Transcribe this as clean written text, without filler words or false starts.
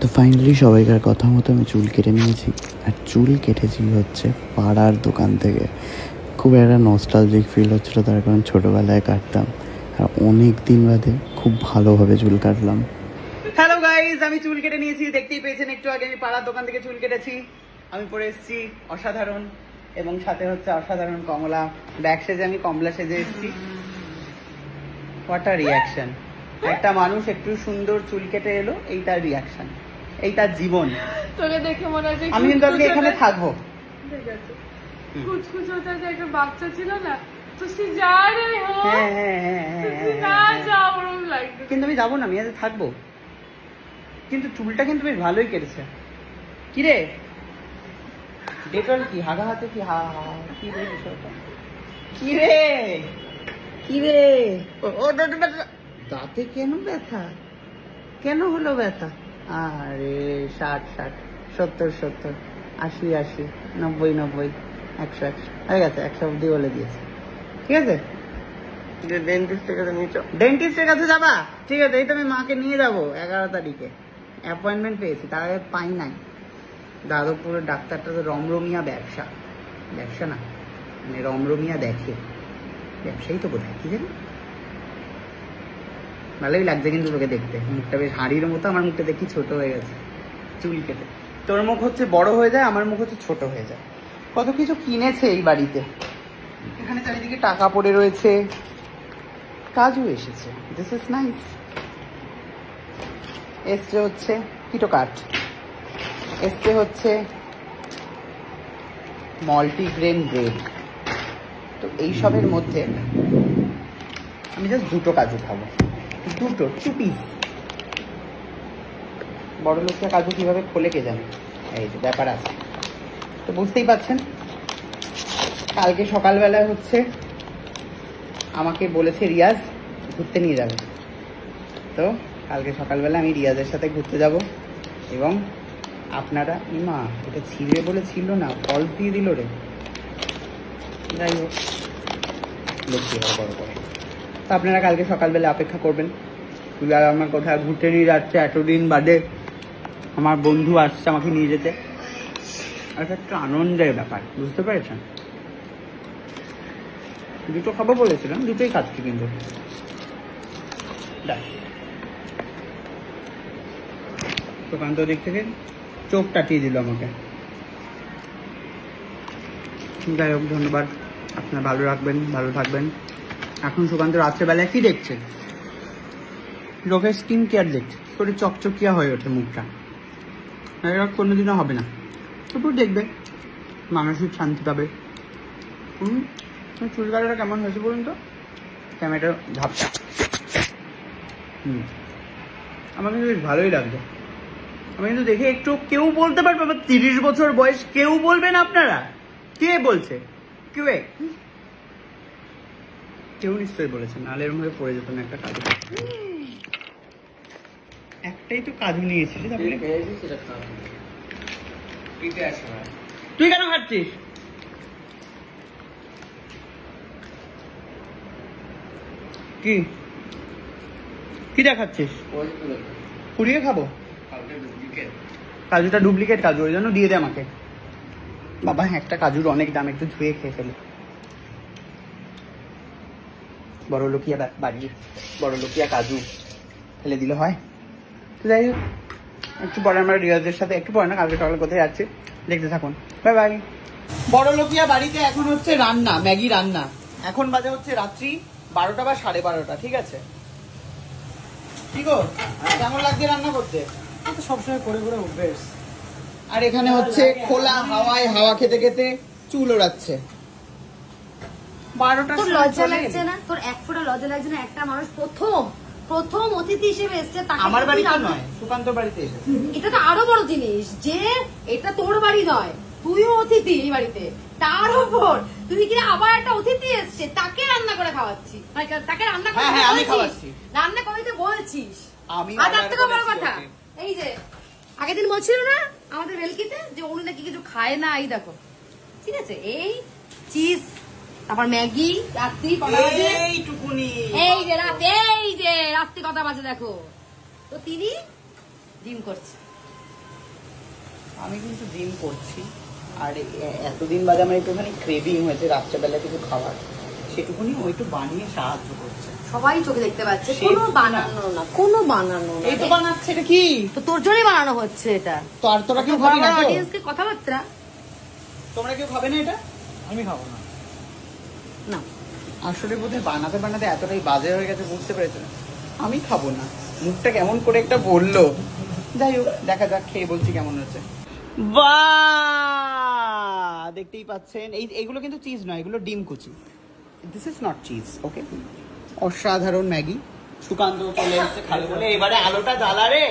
তো ফাইনালি সবাইকার কথা মতো আমি চুল কেটে নিয়েছি। আর চুল কেটেছি হচ্ছে পাড়ার দোকান থেকে। খুব একটা নস্টালজিক ফিল হচ্ছিলো, তার কারণ ছোটোবেলায় কাটতাম আর অনেক দিন বাদে খুব ভালোভাবে চুল কাটলাম। হ্যালো গাইজ, আমি চুল কেটে নিয়েছি, দেখতেই পেয়েছেন একটু আগে আমি পাড়ার দোকান থেকে চুল কেটেছি। আমি পরে এসেছি অসাধারণ, এবং সাথে হচ্ছে অসাধারণ কমলা ব্যাগ সেজে, আমি কমলা সেজে এসেছি। What a reaction! একটা মানুষ একটু সুন্দর চুল কেটে এলো, এই তার রিয়াকশন, এই তার জীবন। তোকে দেখে মনে হচ্ছে আমি কিন্তু আজকে এখানে থাকবো। ঠিক আছে, কুচকুচ হতে যে একটা বাচ্চা ছিল না, তো সে যা রে হো, হ্যাঁ না যা ওরকম লাগছে। কিন্তু আমি যাবো না, আমি আজ থাকবো। কিন্তু চুলটা কিন্তু বেশ ভালোই কেটেছে। কি রে ডেটল কি হাগা হাতে কি কি রে বিষয়টা? কি রে কি রে দাঁতে কেন ব্যথা? কেন হলো ব্যথা? আরে 60 70 70 80 80 90 90 100 হয়ে গেছে, 100 অব্দি বলে দিয়েছে। ঠিক আছে, ডেন্টিস্টের কাছে যাবা? ঠিক আছে, এই তো আমি মাকে নিয়ে যাবো 11 তারিখে, অ্যাপয়েন্টমেন্ট পেয়েছি, তার আগে পাই নাই। যাদবপুরের ডাক্তারটা তো রমরমিয়া ব্যবসা না, মানে রমরমিয়া দেখে, ব্যবসায়ী তো বোধহয়, কি জানি। ভালোই লাগছে কিন্তু তোকে দেখতে, মুখটা বেশ হাঁড়ির মতো। আমার মুখটা দেখি ছোট হয়ে গেছে চুল কেটে। তোর মুখ হচ্ছে বড় হয়ে যায়, আমার মুখ হচ্ছে ছোট হয়ে যায়। কত কিছু কিনেছে এই বাড়িতে, এখানে চারিদিকে টাকা পড়ে রয়েছে, কাজও এসেছে। This is nice. এসছে হচ্ছে কিটো কাট, এসছে হচ্ছে মাল্টিগ্রেন ব্রেড। তো এইসবের মধ্যে আমি জাস্ট 2টো কাজু খাবো, 2 পিস। বড় লোকটা কাজু কিভাবে খোলে কে জানে, এই যে ব্যাপার আছে। তো বুঝতেই পারছেন, কালকে সকালবেলায় হচ্ছে আমাকে বলেছে রিয়াজ ঘুরতে নিয়ে যাবে। তো কালকে সকালবেলা আমি রিয়াজের সাথে ঘুরতে যাব, এবং আপনারা ইমা এটা ছিঁড়ে বলে ছিল না, ফলস দিয়ে দিল রে। যাই হোক, লক্ষ্মী হবে বড় করে। তো আপনারা কালকে সকালবেলা অপেক্ষা করবেন। তুই আর আমার কোথায় ঘুরতে নিয়ে যাচ্ছে, এতদিন বাদে আমার বন্ধু আসছে আমাকে নিয়ে যেতে। আর একটা আনন্দের ব্যাপার, বুঝতে পেরেছেন? 2টো খাবো বলেছিলাম, 2টোই খাচ্ছি। কিন্তু সুকান্ত দিক থেকে চোখ টাটিয়ে দিল আমাকে। যাই হোক, ধন্যবাদ। আপনারা ভালো রাখবেন, ভালো থাকবেন। এখন সুকান্ত রাত্রেবেলায় কি দেখছে? লোকের স্কিন কেয়ার দেখছে, করে চকচকিয়া হয়ে ওঠে মুখটা। এরা কোনোদিনও হবে না, একটু দেখবে, মানসিক শান্তি পাবে। চুল কাটাটা কেমন হয়েছে বলুন তো? ক্যামেরাটা ঝাপটা। আমার কিন্তু বেশ ভালোই লাগছে। আমি কিন্তু দেখে একটু, কেউ বলতে পারবে 30 বছর বয়স, কেউ বলবেন আপনারা? কে বলছে? কেউ নিশ্চয়ই বলেছে, নাহলে এরকম ভাবে পড়ে যেত না একটা কাজু। একটাই তো কাজু নিয়েছিস, তুই কেন খাচ্ছিস? কি দেখাচ্ছিস? পুড়িয়ে খাবো? কাজুটা ডুপ্লিকেট কাজু, ওই জন্য দিয়ে দে আমাকে। বাবা একটা কাজুর অনেক দাম, একটু ধুয়ে খেয়ে ফেলে। বড় লোকিয়া বাড়ি, বড় লোকিয়া কাজু ফেলে দিলে হয়? যাই হোক, একটু পরে আমরা রিয়াজের সাথে, একটু পরে না, কালকে সকালে কোথায় যাচ্ছি দেখতে থাকুন। Bye bye. বড় লোকিয়া বাড়িতে এখন হচ্ছে রান্না, ম্যাগি রান্না। এখন বাজে হচ্ছে রাত্রি 12টা বা 12:30, ঠিক আছে? কি গো, কেমন লাগছে রান্না করতে? সবসময় করে করে অভ্যেস। আর এখানে হচ্ছে খোলা হাওয়ায় হাওয়া খেতে খেতে চুল ওড়াচ্ছে। 12টা। তোর লজ্জা লাগছে না? তোর এক ফোঁটা লজ্জা লাগছে না? একটা মানুষ প্রথম অতিথি হিসেবে এসছে, আমার বাড়িতে নয়, সুকান্তর বাড়িতে এসেছে। এটা তো আরো বড় জিনিস যে এটা তোর বাড়ি নয়, তুইও অতিথি এই বাড়িতে। তার উপর তুই কি আবার একটা অতিথি এসছে, তাকে রান্না করে খাওয়াচ্ছি, তাকে রান্না করে খাওয়াচ্ছিস, রান্না করতে বলছিস। আমি আর তার থেকে বড় কথা, এই যে আগের দিন বলছিল না আমাদের বেলকিতে যে উনি নাকি কিছু খায় না, এই দেখো, ঠিক আছে? এই চিজ, তারপর ম্যাগি, রাত্রি কটা বাজে? এইটুকুনি। এই যে রাত্রি কটা বাজে দেখো। তো তিনি ডিম করছে, আমি কিন্তু জিম করছি, আর এতদিন বাদে আমার একটুখানি ক্রেভিং হয়েছে রাত্রেবেলা কিছু খাবার, সেটুকুনি ও একটু বানিয়ে সাহায্য করছে। সবাই চোখে দেখতে পাচ্ছে, Chef কোনো বানানো না, কোনো বানানো না। এই তো বানাচ্ছে, এটা কি? তো তোর জন্যই বানানো হচ্ছে এটা। তো আর তোরা কেউ খাবি না? অডিয়েন্সকে কথাবার্তা তোমরা কেউ খাবে না এটা? আমি খাবো না। না, আসলে বোধহয় বানাতে বানাতে এতটাই বাজে হয়ে গেছে, বুঝতে পেরেছে না। আমি খাবো না, মুখটা কেমন করে একটা বললো। যাই হোক, দেখা যাক, খেয়ে বলছি কেমন হচ্ছে। বাহ, দেখতেই পাচ্ছেন, এইগুলো কিন্তু চিজ নয়, এগুলো ডিম কুচি। দিস ইজ নট চিজ, ওকে। অসাধারণ ম্যাগি। সুকান্ত চলে এসেছে খাবে বলে, এবারে আলোটা জ্বালা রে।